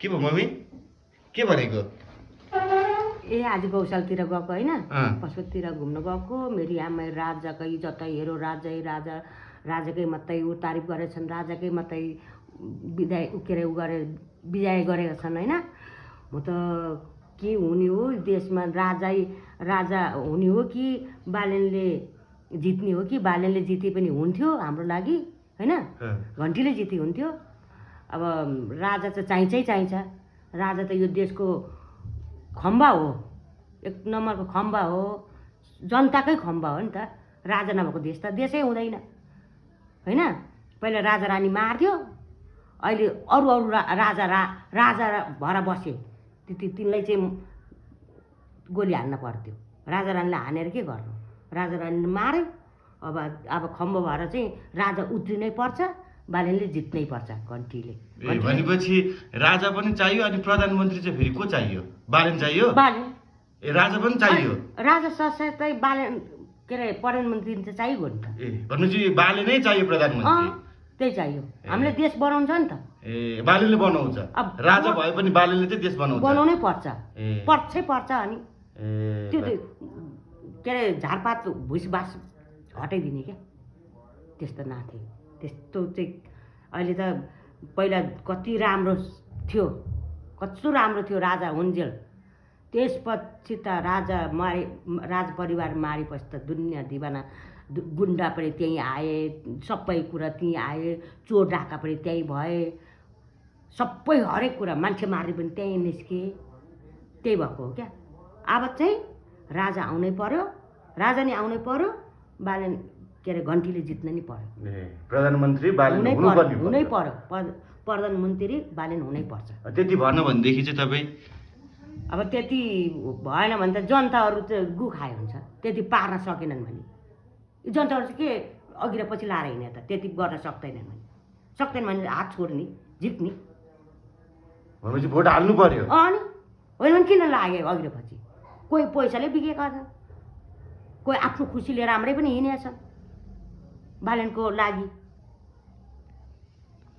के भयो मम्मी? के भनेको? ए आज गौशालतिर गएको होइन, पशुतिर घुम्न गएको। मेरी आमा राजाकै जतै हेरो राजै राजा, राजाकै मात्रै ऊ तारिफ गरेछन्, राजाकै मात्रै विदाय के अरे ऊ गरे विजय गरेका छन् होइन। म त के हुने हो देशमा, राजा हुने हो कि बालेनले जित्ने हो कि बालेनले जिते पनि हुन्थ्यो हाम्रो लागि होइन, घन्टीले जिते हुन्थ्यो। अब राजा त चाहिन्छ। राजा त यो देशको खम्बा हो, एक नम्बरको खम्बा हो, जनताकै खम्बा हो नि त। राजा नभएको देश त देशै हुँदैन होइन। पहिला राजा रानी मार्थ्यो, अहिले अरू राजा भएर बसे, तिनलाई चाहिँ गोली हान्न पर्थ्यो। राजा रानीलाई हानेर के गर्नु, राजा रानीले मार्यो। अब खम्बो भएर चाहिँ राजा उत्रिनै पर्छ, बालेनले जित्नै पर्छ घन्टीले। भनेपछि राजा पनि चाहियो अनि प्रधानमन्त्री चाहिँ फेरि को चाहियो? बालेन चाहियो? बालेन। ए राजा पनि चाहियो? राजा साथसाथै बालेन के अरे प्रधानमन्त्री त चाहियो नि त। ए भनेपछि बालेनै चाहियो प्रधानमन्त्री? त्यही चाहियो, हामीले देश बनाउँछ नि त। ए बालेनले बनाउँछ? राजा भए पनि बालेनले चाहिँ देश बनाउनै पर्छ, पर्छ। अनि त्यो के अरे झारपात भुसबास हटाइदिने क्या, त्यस्तो नाथे। त्यस्तो चाहिँ अहिले त पहिला कति राम्रो थियो राजा हुन्जेल। त्यसपछि त राज परिवार मारेपछि त दुनियाँ दिवाना, गुन्डा पनि त्यहीँ आए, सबै कुरा त्यहीँ आए, चोर डाका पनि त्यहीँ भए, सबै हरेक कुरा मान्छे मार्ने पनि त्यहीँ निस्के। त्यही भएको हो क्या। अब चाहिँ राजा आउनै पर्यो, राजा नि आउनै पर्यो, बालेन के अरे घन्टीले जित्न नि पर्यो। प्रधानमन्त्री बालेन हुनै पर्यो, प्रधानमन्त्री बालेन हुनै पर्छ। त्यति भन्न भनेदेखि चाहिँ तपाईँ अब त्यति भएन भने त जनताहरू चाहिँ गु खाए हुन्छ। त्यति पार्न सकेनन् भने जनताहरू चाहिँ के अघि र पछि लाएर हिँड्ने त, त्यति गर्न सक्दैन भने हात छोड्ने, जित्ने। भनेपछि भोट हाल्नु पर्यो। अनि होइन भने किन लाग्यो अघि र पछि? कोही पैसाले बिकेका छन्, कोही आफ्नो खुसी लिएर राम्रै पनि हिँडेका छन् बालेनको लागि।